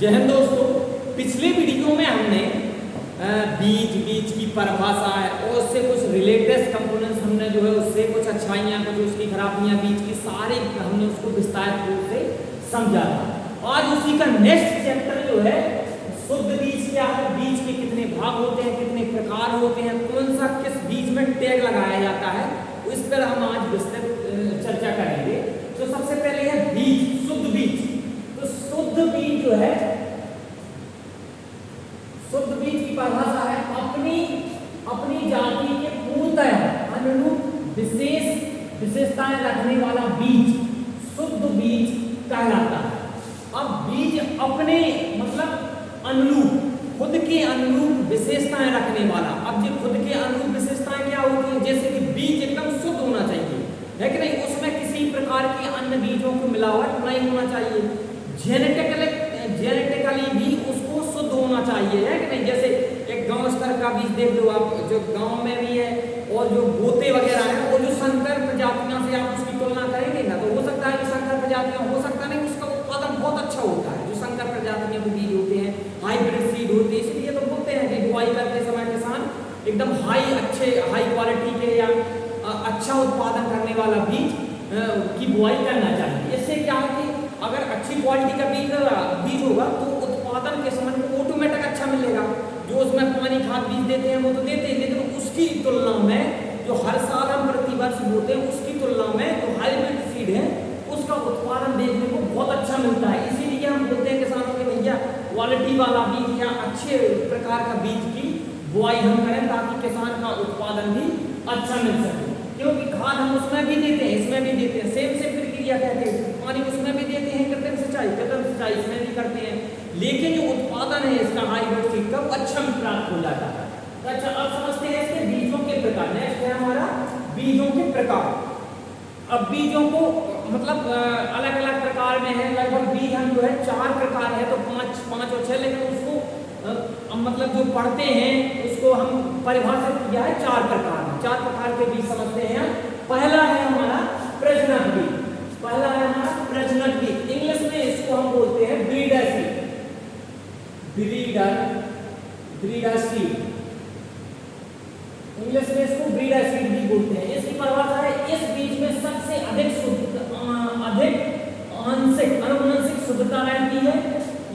जय हिंद दोस्तों। पिछले वीडियो में हमने बीज की परिभाषा है और उससे कुछ रिलेटेड कंपोनेंट्स हमने जो है उससे कुछ अच्छाइयाँ कुछ उसकी खराबियाँ बीज की सारी हमने उसको विस्तारित रूप से समझा था। आज उसी का नेक्स्ट चैप्टर जो है शुद्ध बीज क्या है, बीज के कितने भाग होते हैं, कितने प्रकार होते हैं, कौन सा किस बीज में टैग लगाया जाता है, इस पर हम आज विस्तृत चर्चा करेंगे। तो सबसे पहले है बीज, शुद्ध बीज। तो शुद्ध बीज जो है, शुद्ध बीज की परिभाषा है अपनी जाति के पूर्णतः अनुरूप विशेषताएं रखने वाला बीज शुद्ध बीज कहलाता है। अब बीज अपने मतलब अनुरूप, खुद के अनुरूप विशेषताएं रखने वाला। अब जो खुद के अनुरूप विशेषताएं क्या होती है, जैसे कि बीज एकदम शुद्ध होना चाहिए, है कि नहीं, उसमें किसी प्रकार के अन्य बीजों को मिलावट नहीं होना चाहिए, जेनेटिकली भी उसको शुद्ध होना चाहिए, है कि नहीं। जैसे एक गांव स्तर का बीज देख लो आप, जो गांव में भी है और जो गोते वगैरह है, और जो संकर प्रजातियों से आप उसकी तुलना करेंगे ना, तो हो सकता है कि संकर प्रजातियां, हो सकता नहीं उसका उत्पादन बहुत अच्छा होता है। जो संकर प्रजातियों के बीज होते हैं, हाइब्रिड सीड होते हैं, इसलिए तो बोलते हैं कि बुआई करते समय किसान एकदम हाई क्वालिटी के या अच्छा उत्पादन करने वाला बीज की बुआई करना चाहिए। इससे क्या है कि अगर अच्छी क्वालिटी का बीज होगा तो उत्पादन के समय में ऑटोमेटिक अच्छा मिलेगा। जो उसमें पानी खाद बीज देते हैं वो तो देते हैं, लेकिन उसकी तुलना में जो हर साल हम प्रतिवर्ष बोते हैं उसकी तुलना में जो हाइब्रिड सीड है उसका उत्पादन देखने को बहुत अच्छा मिलता है। इसीलिए हम बोलते हैं किसानों के भैया क्वालिटी वाला बीज या अच्छे प्रकार का बीज की बुआई हम करें ताकि किसान का उत्पादन भी अच्छा मिल सके। क्योंकि खाद हम उसमें भी देते हैं, इसमें भी देते हैं, सेम से प्रक्रिया कहते हैं, पानी उसमें भी देते हैं, कृत्रिम सिंचाई इसमें भी करते हैं, लेकिन जो उत्पादन है इसका हाइब्रिड सीड का अच्छा प्राप्त हो जाता है। तो अच्छा, अब समझते हैं इसके बीजों के प्रकार। नेक्स्ट है हमारा बीजों के प्रकार। अब बीजों को मतलब अलग अलग प्रकार में है, लगभग बीज हम जो है 4 प्रकार है, तो 5 और 6, लेकिन उसको मतलब जो पढ़ते हैं उसको हम परिभाषित किया है 4 प्रकार में। 4 प्रकार के बीज समझते हैं। पहला है हमारा प्रजनक बीज, पहला है हमारा प्रजनक बीज। इंग्लिश में इसको हम बोलते हैं breeder seed, breeder seed, English में इसको ब्रीडर सीड भी बोलते हैं। इसकी परिभाषा है, इस बीज में सबसे अधिक आनुवंशिक शुद्धता रहती है।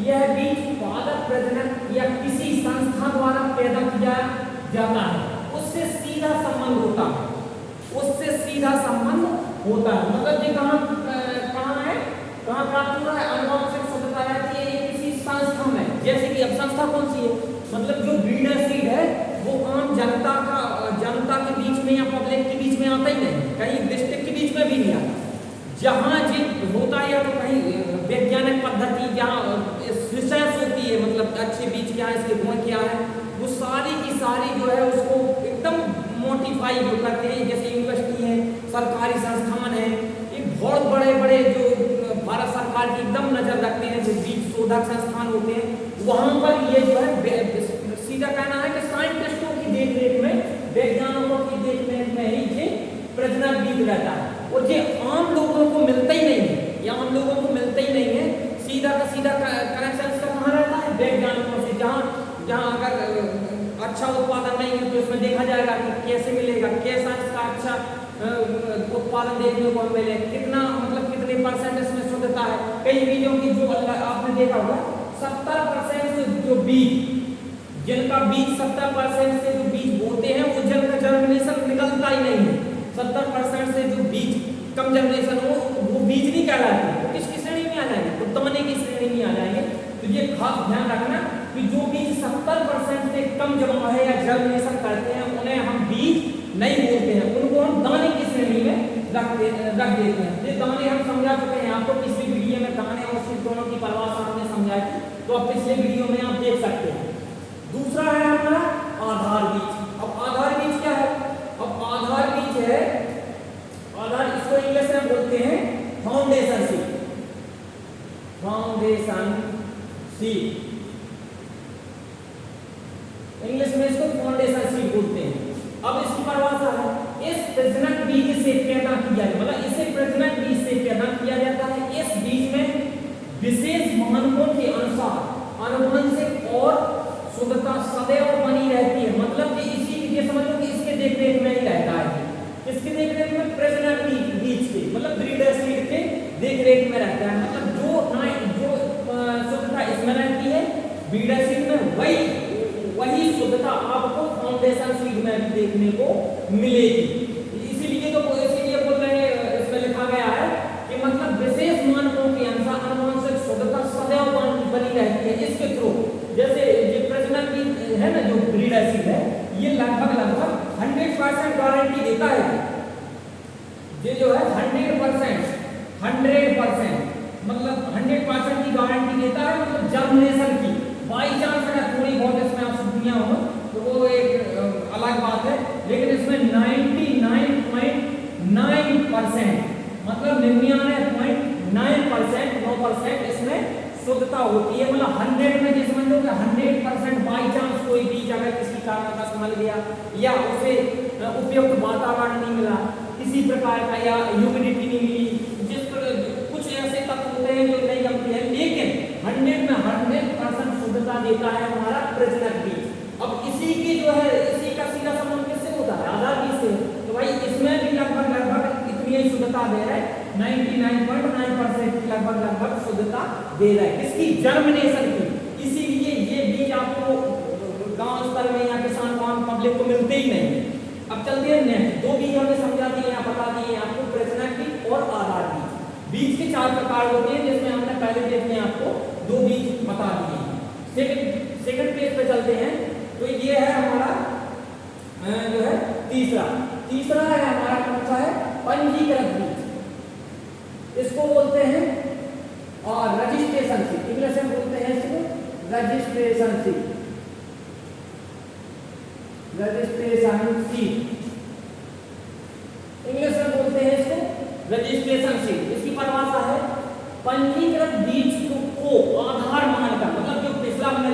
यह बीज पादप प्रजनक या किसी संस्था द्वारा पैदा किया जाता है, उससे सीधा संबंध होता है, मतलब ये कहाँ है, कहाँ प्राप्त हुआ है, आनुवंशिक शुद्धता रहती है ये किसी संस्था में। जैसे कि अब संस्था कौन सी है, मतलब जो ब्रीडर सीड है वो आम जनता के बीच में या पब्लिक के बीच में आता ही नहीं, कहीं डिस्ट्रिक्ट के बीच में भी नहीं आता। जहाँ जी होता है या तो कहीं वैज्ञानिक पद्धति जहाँ रिसर्च होती है, मतलब अच्छे बीज क्या है, इसके गुण क्या है, वो सारी की सारी जो है उसको एकदम मोडिफाई जो करते हैं। जैसे यूनिवर्सिटी है, सरकारी संस्थान है, ये बहुत बड़े बड़े जो भारत सरकार की एकदम नजर रखते हैं, जो बीज शोधक संस्थान होते हैं, वहाँ पर ये जो है सीधा कहना है कि साइंटिस्टों की देखरेख में, वैज्ञानिकों की देखरेख में ही ये प्रजनक बीज रहता है। और ये आम लोगों को मिलता ही नहीं है, या आम लोगों को मिलता ही नहीं है। सीधा का सीधा कनेक्शन इसका कहाँ रहता है, वैज्ञानिकों से। जहाँ अगर अच्छा उत्पादन नहीं है तो इसमें देखा जाएगा कि कैसे मिलेगा, कैसा इसका अच्छा उत्पादन देखने को मिले, कितना मतलब कितने परसेंट इसमें शुद्धता है। कई बीजों की जो आपने देखा होगा 70% से जो बीज, जिनका बीज 70% से जो बीज बोते हैं वो जिनका जर्मिनेशन निकलता ही नहीं है, 70% से जो बीज कम जनरेशन हो वो बीज नहीं कहलाते, वो किसकी श्रेणी में आ जाएंगे, तो दाने की श्रेणी में आ जाएंगे। तो ये खास ध्यान रखना कि जो बीज 70% से कम जमा है या जर्मिनेशन करते हैं उन्हें हम बीज नहीं बोलते हैं, उनको हम दाने की श्रेणी में रख देते हैं। ये दाने हम समझा चुके हैं आपको पिछली वीडियो में, दाने और सीड दोनों की परिभाषा हमने समझाई थी, तो आप पिछले वीडियो में आप देख सकते हैं। दूसरा है हमारा आधार बीज। अब आधार बीज क्या है, अब आधार बीज है, आधार इसको इंग्लिश में बोलते हैं फाउंडेशन सीड, इंग्लिश में इसको फाउंडेशन सीड बोलते हैं। अब इसकी परिभाषा है, इस प्रजनक बीज से पैदा किया जाता है, मतलब इसे प्रजनक बीज से पैदा किया जाता है। इस बीज में विशेष मानकों के अनुसार अनुसार आनुवंशिक और शुद्धता सदैव बनी रहती है। मतलब कि इसी ये समझ लो कि इसके देख रेख में ही रहता है। किसके देख रेख में? प्रेजनर बीज के, मतलब ब्रीडर सीड के देख रेख में रहता है। मतलब जो शुद्धता इसमें रहती है ब्रीडर सीड में, वही शुद्धता आपको फाउंडेशन सीड में भी देखने को मिलेगी। इसीलिए बोल रहे हैं, इसमें लिखा गया है कि मतलब विशेष मानकों के अनुसार आनुवंशिक शुद्धता सदैव बनी रहती है इसके थ्रू। जैसे ये प्रजनन की है ना, जो ब्रीडर सीड है, ये लगभग 100% गारंटी देता है। ये जो है 100% मतलब 100% की गारंटी देता है, मतलब जर्मिनेशन की। बाई चांस अगर थोड़ी बहुत इसमें अशुद्धियां हो तो वो एक अलग बात है, लेकिन इसमें 99.9% मतलब 99.9% इसमें शुद्धता होती है। मतलब 100 में जिस समझ लो कि 100% बाई चांस कोई बीज अगर किसी कारणवश मर गया या उसे उपयुक्त वातावरण नहीं मिला, किसी प्रकार का या ह्यूमिडिटी नहीं मिली, जिस पर कुछ ऐसे तत्व होते हैं जो नहीं जमते हैं, लेकिन 100% शुद्धता देता है हमारा प्रजनक बीज। अब इसी की जो है, इसी का सीधा संबंध किससे होता है? आधार बीज से। तो भाई इसमें भी लगभग इतनी ही शुद्धता दे रहा है, 99.9% की लगभग शुद्धता दे रहा है। किसकी? जर्मिनेशन की। इसीलिए ये बीज आपको गांव स्तर में या किसान पब्लिक को मिलते ही नहीं। अब चलते हैं नेक्स्ट। 2 बीज हमने समझा दिए, यहाँ बता दिए आपको, प्रजनक बीज और आधार बीज। बीज के 4 प्रकार होते हैं, जिसमें हमने पहले देखने आपको 2 बीज बता दिए। सेकंड पेज पे चलते हैं। तो ये है हमारा जो है तीसरा है हमारा कौन सा है? पंजीकृत बीज। इसको बोलते हैं और रजिस्ट्रेशन सीड, इंग्लिश में बोलते हैं इसको रजिस्ट्रेशन सीड। इंग्लिश में बोलते हैं इसको रजिस्ट्रेशन सीड। इसकी परिभाषा है पंजीकृत बीज को आधार मानकर, मतलब जो पिछला हमने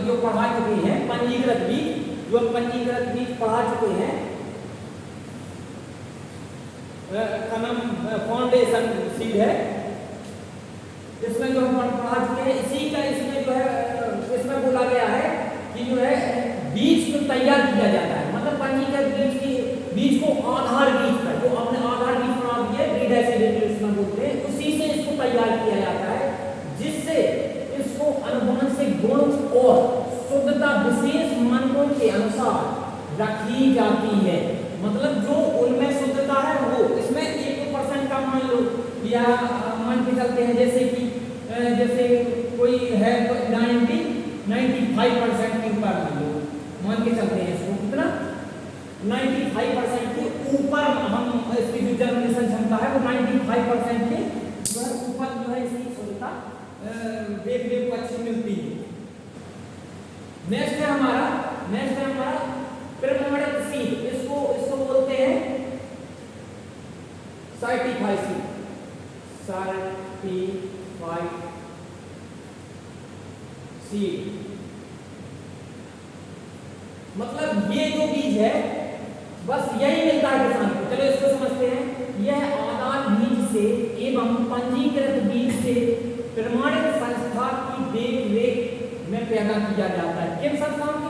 जो पढ़ा चुके हैं पंजीकृत बीज पढ़ा चुके हैं, का नाम फाउंडेशन सीड है। इसमें जो हम पढ़ा चुके हैं, इसी का इसमें जो है इसमें बोला गया है कि जो है बीज को तैयार किया जाता है। मतलब पंजीकृत बीज को आधार बीज पर, जो आपने आधार बीज बना दिया ब्रीडर सीड इसमें बोलते हैं, उसी से इसको तैयार किया जाता है, जिससे इसको आनुवंशिक गुण और शुद्धता विशेष मानकों के अनुसार रखी जाती है। मतलब जो उनमें शुद्धता है वो इसमें 1% का मान लो या मान के चलते हैं, जैसे कोई है तो 95% के ऊपर मान के चलते हैं इसको, कितना 95% के ऊपर हम इसकी जो जर्मिनेशन क्षमता है वो 95% के ऊपर जो है इसकी शुद्धता देखने को अच्छी मिलती है। नेक्स्ट है हमारा प्रमाणित सीड। इसको बोलते हैं सर्टिफाइड सीड। मतलब ये जो बीज है बस यही मिलता है किसान को। चलो इसको समझते हैं। यह आधार बीज से एवं पंजीकृत बीज से प्रमाणित संस्था की देख रेख में पैदा किया जाता है। किन संस्थाओं की?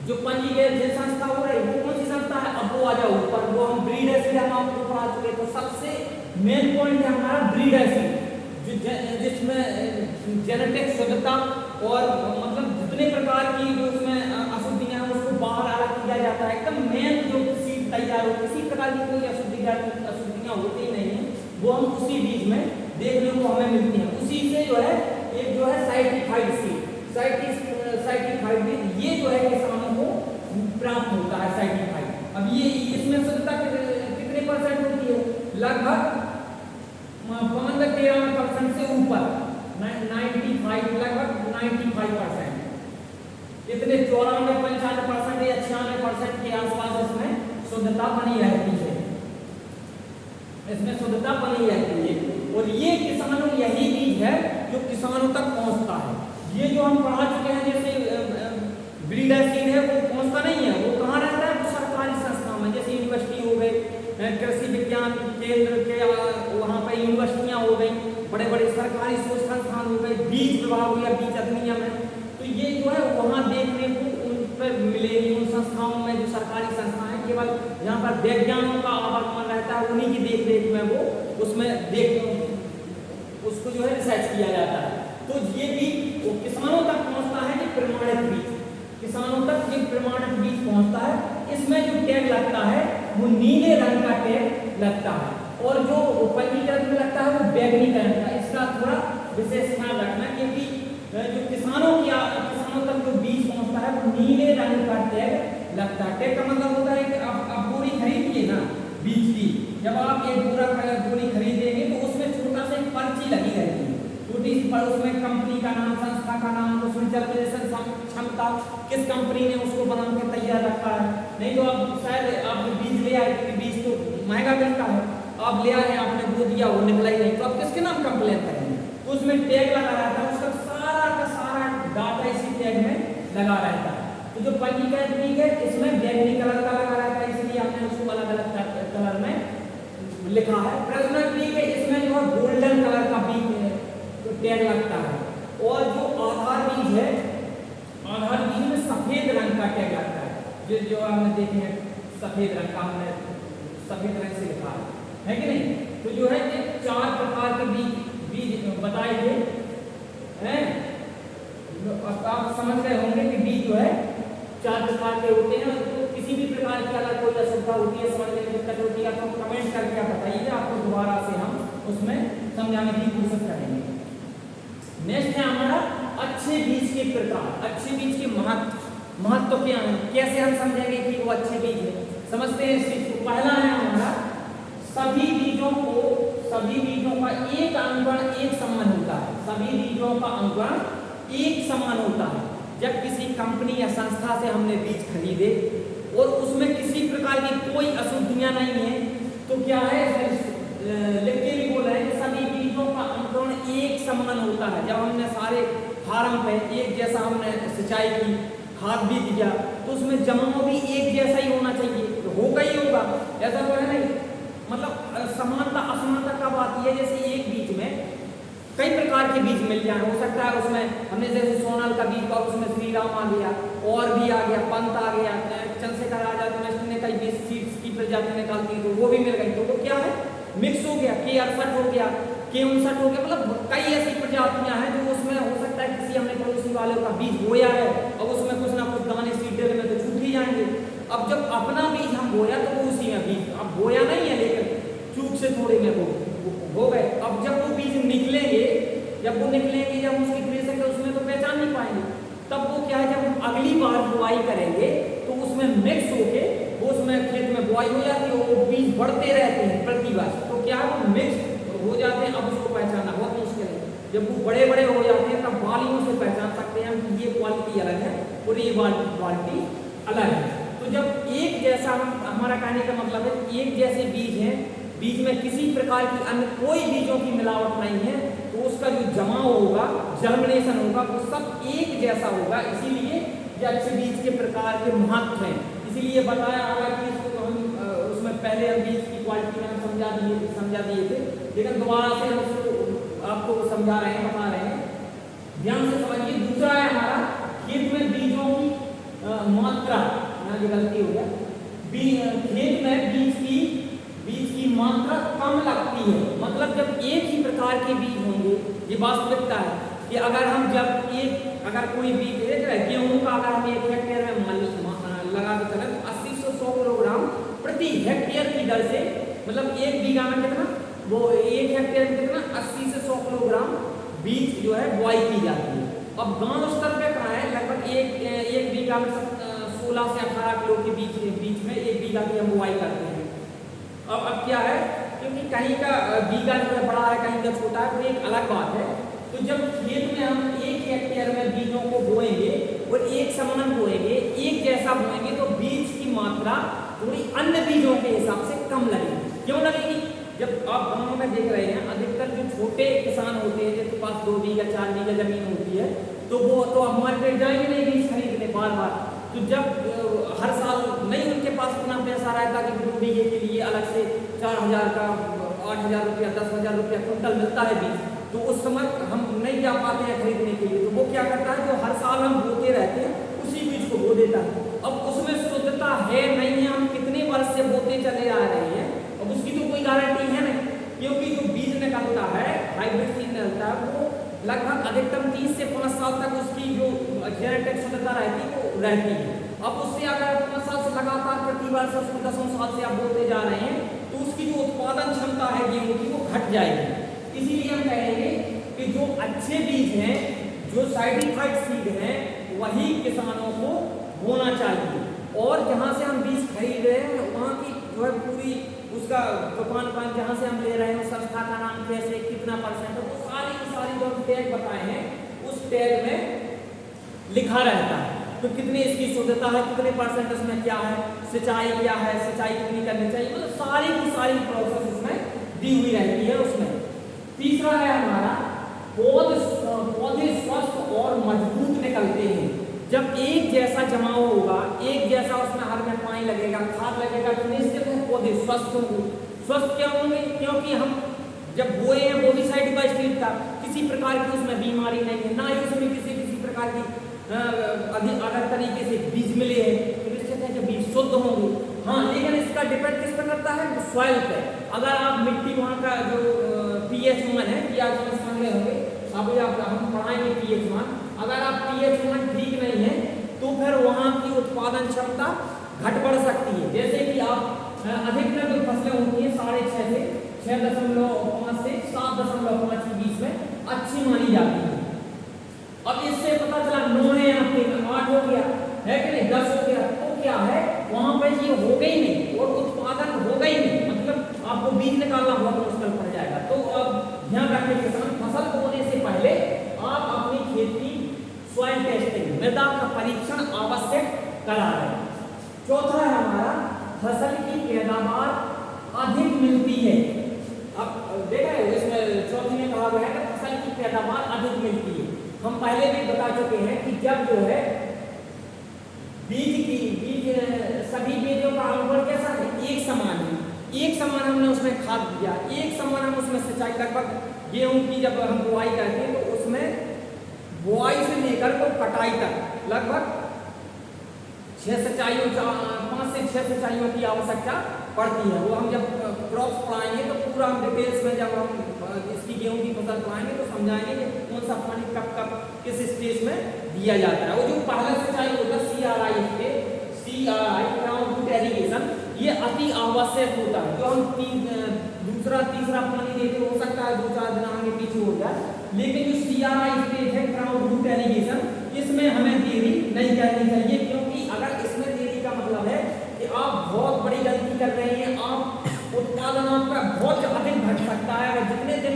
जो पंजीकृत जिन संस्था हो रही वो कौन सी संस्था है? अब वो आ जाओ ऊपर, वो हम ब्रीडर सीड हम आपको पढ़ा चुके। तो सबसे मेन पॉइंट है हमारा ब्रीडर सीड, जिसमें जेनेटिक शुद्धता और मतलब जितने प्रकार की जो उसमें अशुद्धियां हैं उसको बाहर अलग किया जाता है। एकदम मेन जो सीड तैयार हो, किसी प्रकार की कोई अशुद्धियां होती ही नहीं है, वो हम उसी बीज में देखने को हमें मिलती है। उसी से जो है एक जो है सर्टिफाइड सीड, सर्टिफाइड बीज ये जो है किसानों को प्राप्त होता है सर्टिफाइड। अब ये इसमें शुद्धता कितने % होती है? लगभग 13% से ऊपर, 95 लगभग 95%, इतने 94-95% या 96% के आसपास इसमें शुद्धता बनी रहती है। और ये किसानों यही बीज है जो किसानों तक पहुंचता है। ये जो हम पढ़ा चुके हैं जैसे ब्रीडर सीड है वो पहुंचता नहीं है, वो कहाँ रहता है? वो सरकारी संस्था में, जैसे यूनिवर्सिटी हो गई, कृषि विज्ञान केंद्र के वहाँ पर यूनिवर्सिटियाँ हो गई, बड़े बड़े सरकारी शोध संस्थान हो गए, बीज विभाग हो गया, बीज अधिनियम है, तो ये जो है वहाँ देखने को उन पर मिलेगी। उन संस्थाओं में जो सरकारी संस्थाएं हैं, केवल जहाँ पर वैज्ञानिकों का आवागमन रहता है, उन्हीं की देख रेख में वो उसमें उसको जो है रिसर्च किया जाता है। तो ये भी वो किसानों तक पहुँचता है कि प्रमाणित बीज, किसानों तक ये प्रमाणित बीज पहुँचता है। इसमें जो टैग लगता है वो नीले रंग का टैग लगता है, और जो पंजीकरण में लगता है वो बैगनी रंग का। इसका थोड़ा विशेष ध्यान रखना, क्योंकि जो किसानों तक जो बीज पहुँचता है वो नीले रंग का टैग लगता है। टैग का मतलब होता है कि आप बोरी खरीदिए ना बीज की, जब आप एक बोरी खरीदेंगे तो उसमें छोटा सा एक पर्ची लगी रहती है, छोटी सी पर उसमें कंपनी का नाम, संस्था का नाम, उसमें जर्मिनेशन क्षमता, किस कंपनी ने उसको बना के तैयार रखा है। नहीं तो आप शायद आप बीज ले आए, क्योंकि बीज तो महंगा मिलता है, आप ले आए, आपने बो दिया, वो निकला ही नहीं, तो आप किसके नाम कंप्लेन करेंगे। तो उसमें टैग लगा रहता है, उसका सारा का सारा डाटा इसी टैग में लगा रहता है। तो जो पंजीकृत बीज है इसमें बैगनी कलर का लगा रहता है, इसलिए हमने उसको अलग अलग कलर में लिखा है। प्रजनक बीज है, इसमें जो है गोल्डन कलर का बीज टैग लगता है। और जो आधार बीज है, आधार बीज में सफेद रंग का टैग लगता है, जो हमने देखे हैं सफेद रंग का, हमने सफेद रंग से लिखा है कि नहीं। तो जो है ये 4 प्रकार के बीज बताए गए हैं। आप समझ गए होंगे कि बीज जो है 4 प्रकार के होते हैं। तो किसी भी प्रकार की अगर कोई असुविधा होती है, समझने में दिक्कत होती है, तो कमेंट करके आप बताइए, आपको दोबारा से हम उसमें समझाने की कोशिश करेंगे। नेक्स्ट है हमारा अच्छे बीज के प्रकार। अच्छे बीज के महत्व क्या है, कैसे हम समझेंगे कि वो अच्छे बीज है, समझते हैं इस चीज को। पहला है हमारा सभी बीजों का एक अंकुरण एक समान होता है। सभी बीजों का अंकुरण एक समान होता है। जब किसी कंपनी या संस्था से हमने बीज खरीदे और उसमें किसी प्रकार की कोई अशुद्धियां नहीं है, तो क्या है, लिख के भी बोल रहे हैं कि सभी बीजों का अंकुरण एक समान होता है। जब हमने सारे फार्म पे एक जैसा हमने सिंचाई की, खाद भी दिया, तो उसमें जमाव भी एक जैसा ही होना चाहिए, तो होगा ही होगा, ऐसा तो है नहीं। मतलब समानता असमानता कब आती है, जैसे एक बीज में कई प्रकार के बीज मिल जाए, हो सकता है उसमें हमने जैसे सोनल का बीज का, उसमें श्री राम आ गया, और भी आ गया, पंत आ गया, चंद्रशेखर आजाद यूनिवर्सिटी ने कई बीज सीड्स की प्रजाति निकालती, तो वो भी मिल गई, तो वो क्या है, मिक्स हो गया, K68 हो गया, K59 हो गया, मतलब कई ऐसी प्रजातियां हैं जो उसमें हो सकता है किसी हमने पड़ोसी वाले का बीज बोया है, अब उसमें कुछ ना कुछ दाने सीडर में तो छूट ही जाएंगे। अब जब अपना बीज हम बोया तो वो उसी में बीज, अब बोया नहीं है लेकिन चूक से थोड़े में वो हो गए। अब जब वो बीज निकलेंगे, जब उसकी ग्रेसन है उसमें तो पहचान नहीं पाएंगे, तब वो क्या है, जब हम अगली बार बुआई करेंगे तो उसमें मिक्स होके वो उसमें खेत में बुआई हो जाती है, वो बीज बढ़ते रहते हैं प्रति बार, तो क्या है वो मिक्स हो जाते हैं। अब उसको पहचानना बहुत मुश्किल है, जब वो बड़े बड़े हो जाते हैं तब बालियों से पहचान सकते हैं कि ये क्वालिटी अलग है और ये क्वालिटी अलग है। तो जब एक जैसा, हमारा कहने का मतलब है एक जैसे बीज हैं, बीज में किसी प्रकार की अन्य कोई बीजों की मिलावट नहीं है, तो उसका जो जमाव होगा, जर्मिनेशन होगा, वो सब एक जैसा होगा। इसीलिए ये अच्छे बीज के प्रकार के महत्व हैं। इसीलिए बताया होगा कि इसको तो हम उसमें पहले हम बीज की क्वालिटी में हम समझा दिए थे, लेकिन दोबारा से हम उसको आपको समझा रहे हैं, बता रहे हैं, ध्यान से समझिए। दूसरा है हमारा खेत में बीजों की मात्रा, यहाँ जो गलती हो गया, खेत में बीज की मात्रा कम लगती है। मतलब जब एक ही प्रकार के बीज होंगे, ये वास्तविकता है कि अगर कोई बीज गेहूं का अगर हम 1 हेक्टेयर में लगा के चले तो 80 से 100 किलोग्राम प्रति हेक्टेयर की दर से, मतलब 1 बीघा में कितना, वो 1 हेक्टेयर में कितना 80 से 100 किलोग्राम बीज जो है बुआई की जाती है। अब गांव स्तर पे कहाँ है, लगभग एक बीघा में 16 से 18 किलो के बीच में 1 बीघा की हम बुआई करते हैं। अब क्या है, क्योंकि कहीं का बीघा जो है बड़ा है, कहीं का छोटा है, तो एक अलग बात है। तो जब खेत में हम 1 हेक्टेयर में बीजों को बोएंगे और एक समान बोएंगे, एक जैसा बोएंगे, तो बीज की मात्रा थोड़ी अन्य बीजों के हिसाब से कम लगेगी। क्यों लगेगी, जब आप गाँव में देख रहे हैं अधिकतर जो छोटे किसान होते हैं जिनके पास 2 बीघा 4 बीघा जमीन होती है, तो वो तो अब मार्केट जाएंगे नहीं बीज खरीदने बार। तो जब हर साल नहीं उनके पास इतना पैसा रहता कि 2 बीघे के लिए अलग से 4000 का 8000 रुपया 10,000 रुपया कुंटल मिलता है बीज, तो उस समय हम नहीं जा पाते हैं खरीदने के लिए, तो वो क्या करता है, जो हर साल हम बोते रहते हैं उसी बीज को बो देता है। अब उसमें शुद्धता है नहीं है, हम कितने वर्ष से बोते चले आ रहे हैं, अब उसकी तो कोई गारंटी है नहीं, क्योंकि जो बीज निकलता है, हाइब्रिड सीड निकलता है, वो लगभग अधिकतम 30 से 5 साल तक उसकी जो जेनेटिक शुद्धता रहती है वो रहती है। अब उससे अगर 5 साल से लगातार प्रति वर्ष उसको 10 साल से आप बोते जा रहे हैं, तो उसकी जो उत्पादन क्षमता है गेहूं की वो घट जाएगी। इसीलिए हम कहेंगे कि जो अच्छे बीज हैं, जो सर्टिफाइड सीड हैं, वही किसानों को बोना चाहिए। और जहाँ से हम बीज खरीद रहे हैं वहाँ की जो है पूरी उसका दुकान जहाँ से हम ले रहे हैं, संस्था का नाम कैसे, कितना परसेंट, तो सारी की सारी जो टैग बताए हैं उस टैग में लिखा रहता है। तो कितनी इसकी शुद्धता है, कितने परसेंट इसमें क्या है, सिंचाई क्या है, सिंचाई कितनी करनी चाहिए, मतलब सारी की सारी प्रोसेस उसमें दी हुई रहती है उसमें। तीसरा है हमारा पौधे स्वस्थ और मजबूत निकलते हैं। जब एक जैसा जमाव होगा, एक जैसा उसमें हर में पानी लगेगा, खाद लगेगा, तो निश्चित है पौधे स्वस्थ होंगे। स्वस्थ क्या होंगे, क्योंकि हम जब बोए हैं वो भी साइड बाय साइड था, किसी प्रकार की उसमें बीमारी नहीं है, ना ही उसमें किसी प्रकार की अगर तरीके से बीज मिले हैं, तो निश्चित है कि बीज शुद्ध होंगे। हाँ, लेकिन इसका डिपेंड किस पर करता है, सॉइल पे। अगर आप मिट्टी वहाँ का जो pH मान है, pH मान समझ गए होंगे, अभी हम पढ़ाएंगे pH मान, अगर आप pH मान ठीक नहीं है तो फिर वहाँ की उत्पादन क्षमता घट बढ़ सकती है। जैसे कि आप अधिकतर जो फसलें होती हैं 6.5 से 6.5 से 7.5 के बीच में अच्छी मानी जाती है। अब इससे पता चला 9 है, आपके 8 हो गया है कि नहीं, 10 हो गया, तो क्या है वहाँ पर ये हो गई नहीं और उत्पादन हो गई नहीं, मतलब आपको बीज निकालना बहुत मुश्किल पड़ जाएगा। तो अब ध्यान रखें किसान, फसल बोने से पहले आप अपनी खेती सॉइल टेस्टिंग, मृदा का परीक्षण आवश्यक करा रहे। चौथा है हमारा फसल की पैदावार अधिक मिलती है। अब देखा है इसमें चौथे में कहा गया है कि फसल की पैदावार अधिक मिलती है। हम पहले भी बता चुके हैं कि जब जो है सभी बीजों का अंकुरण कैसा है, एक समान है, एक समान हमने उसमें खाद दिया, एक समान हम उसमें सिंचाई, लगभग गेहूं की जब हम बुआई करते हैं तो उसमें बुआई से लेकर को कटाई तक लगभग 5 से 6 सिंचाइयों की आवश्यकता पड़ती है। वो हम जब क्रॉप्स पढ़ाएंगे तो पूरा हम डिटेल्स में जब हम इसकी गेहूं की फसल पढ़ाएंगे तो समझाएंगे कि कौन सा पानी कब कब किस स्टेज में दिया जाता है। वो जो पहला सिंचाई होता है CRI ग्राउंड रूट इरिगेशन, ये अति आवश्यक होता है। जो हम दूसरा तीसरा पानी देते हो सकता है 2-4 दिन आगे पीछे हो जाए, लेकिन जो CRI स्टेज है ग्राउंड रूट इरिगेशन, इसमें हमें देरी नहीं करनी चाहिए, क्योंकि अगर इसमें देरी का मतलब है कि आप बहुत बड़ी गलती कर रहे हैं, आप उत्पादन आपका बहुत अधिक घट सकता है। अगर जितने दिन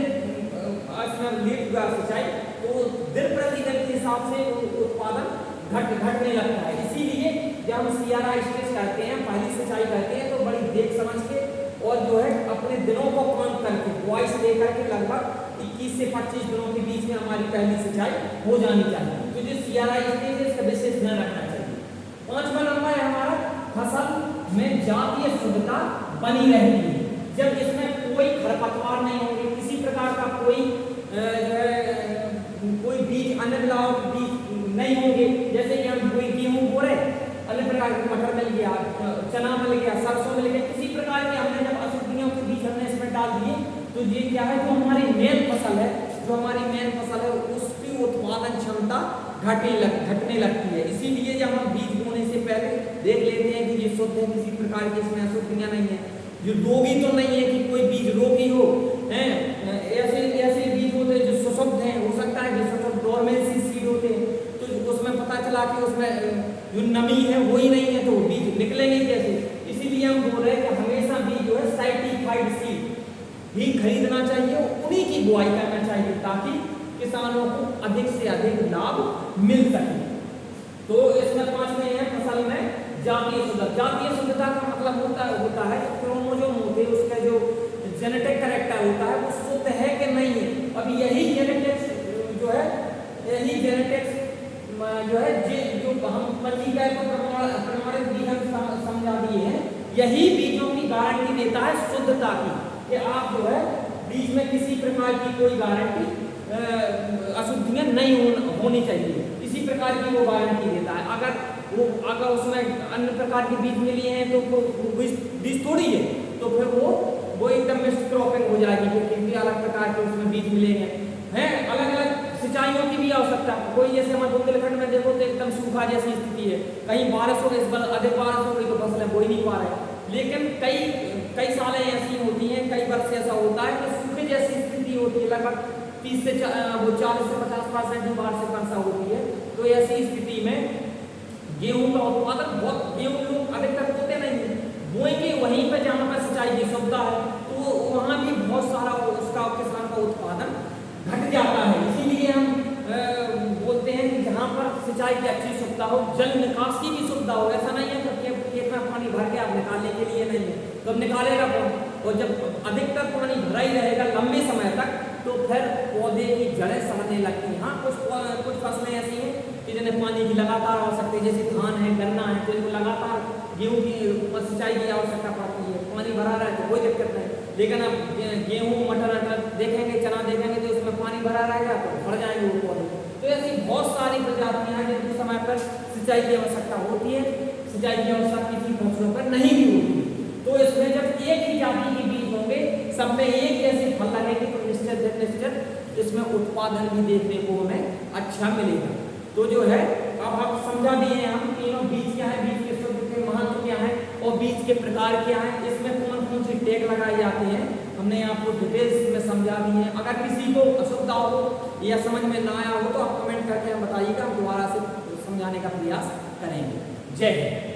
लेट हुआ सिंचाई तो दिन प्रतिदिन के हिसाब से उत्पादन घटने लगता है। इसीलिए जब हम CRI स्टेज करते हैं, पहली सिंचाई करते हैं, तो बड़ी देख समझ के और जो है अपने दिनों को काउंट करके बुआई से लेकर के लगभग 21 से 25 दिनों के बीच में हमारी पहली सिंचाई हो जानी चाहिए। तो जो CRI स्टेज है इसका विशेष ध्यान रखना चाहिए। 5वां नंबर है हमारा फसल में जातीय शुद्धता बनी रहती है। जब इसमें कोई खरपतवार नहीं होंगे, किसी प्रकार का कोई बीज अन्य मिलावट बीज नहीं होंगे। जैसे कि हम कोई गेहूं बो रहे, अन्य प्रकार के मटर मिल गया, चना मिल गया, सरसों मिल गया, किसी प्रकार के हमने जब अशुद्धियों के बीज हमने इसमें डाल दिए तो ये क्या है, जो हमारी मेन फसल है, जो हमारी मेन फसल है उसकी उत्पादन क्षमता घटने लगती है। इसीलिए जब हम बीज बोने से पहले देख लेते हैं कि ये शुद्ध है, किसी प्रकार की इसमें अशुद्धियां नहीं है, जो रोगी तो नहीं है कि कोई बीज रोगी हो, ऐसे बीज होते हैं जो सुशुद्ध हैं, हो सकता है जो सुशुद्ध डोरमेंसी सीड होते हैं, तो उसमें पता चला कि उसमें जो नमी है वो ही नहीं है, तो बीज निकलेंगे कैसे। इसीलिए हम बोल रहे हैं कि हमेशा बीज जो है सर्टिफाइड सीड ही खरीदना चाहिए, उन्हीं की बुआई करना चाहिए, ताकि किसानों को अधिक से अधिक लाभ मिल सके। तो इसमें 5वें है फसल में जातीय शुद्धता। जातीय शुद्धता का मतलब होता है क्रोमोसोम होते हैं, उसका जो जेनेटिक कैरेक्टर होता है वो शुद्ध है कि नहीं है। अब यही जेनेटिक्स जो है जो हम पंजीकरण को प्रमाणित बीज हम समझा दिए हैं, यही बीजों की गारंटी देता है शुद्धता की, कि आप जो है बीज में किसी प्रकार की कोई गारंटी अशुद्धियाँ नहीं होनी चाहिए। इसी प्रकार की वो गारंटी देता है। अगर उसमें अन्य प्रकार के बीज मिले हैं तो वो बीज थोड़ी है, तो फिर वो एकदम मिक्स क्रॉपिंग हो जाएगी, क्योंकि अलग प्रकार के उसमें बीज मिलेंगे हैं। अलग अलग सिंचाइयों की भी आवश्यकता, कोई जैसे हम बुंदेलखंड में देखो तो एकदम सूखा जैसी स्थिति है, कहीं बारिश हो गई, इस बार अधिक बारिश हो गई तो फसलें बो ही नहीं पा रहे। लेकिन कई सालें ऐसी होती हैं, कई वर्ष ऐसा होता है कि सूखे जैसी स्थिति होती है, लगभग 40 से 50% ही वार्षिक वर्षा होती है। तो ऐसी स्थिति में गेहूं का उत्पादन गेहूं लोग अधिकतर बोते नहीं है, बोएंगे वहीं पर जहाँ पर सिंचाई की सुविधा है, तो वहाँ भी बहुत सारा उसका किसान का उत्पादन घट जाता है। इसीलिए हम बोलते हैं कि जहाँ पर सिंचाई की अच्छी सुविधा हो, जल निकास की भी सुविधा हो। ऐसा नहीं है कि खेत में पानी भर के आप निकालने के लिए नहीं है, तो अब निकालेगा कौन? और जब अधिकतर पानी भरा ही रहेगा लंबे समय तक, तो फिर पौधे की जड़ें सड़ने लगती हैं। हाँ, कुछ फसलें ऐसी हैं कि जिन्हें पानी की लगातार आवश्यकता है, जैसे धान है, गन्ना है, तो इनको लगातार गेहूँ की सिंचाई की आवश्यकता पड़ती है, पानी भरा रहे तो कोई दिक्कत नहीं। लेकिन अब गेहूँ, मटर देखेंगे, चना देखेंगे तो उसमें पानी भरा रहेगा तो भर जाएंगे वो पौधे। तो ऐसी बहुत सारी प्रजातियां हैं जिनके समय पर सिंचाई की आवश्यकता होती है, सिंचाई की आवश्यकता किसी फसलों पर नहीं भी होती है। तो इसमें जब एक ही जाति के बीज होंगे, सब में एक जैसे फल लगेंगे, तो निश्चित इसमें उत्पादन भी देखने को हमें अच्छा मिलेगा। तो जो है अब आप समझा दिए हैं हम तीनों बीज क्या है, बीज के शुद्ध के महत्व क्या है और बीज के प्रकार क्या है, इसमें कौन कौन सी टैग लगाई जाती हैं, हमने आपको डिटेल्स में समझा दी है। अगर किसी को असुविधा हो या समझ में ना आया हो तो आप कमेंट करके हम बताइएगा, हम दोबारा से समझाने का प्रयास करेंगे। जय हिंद।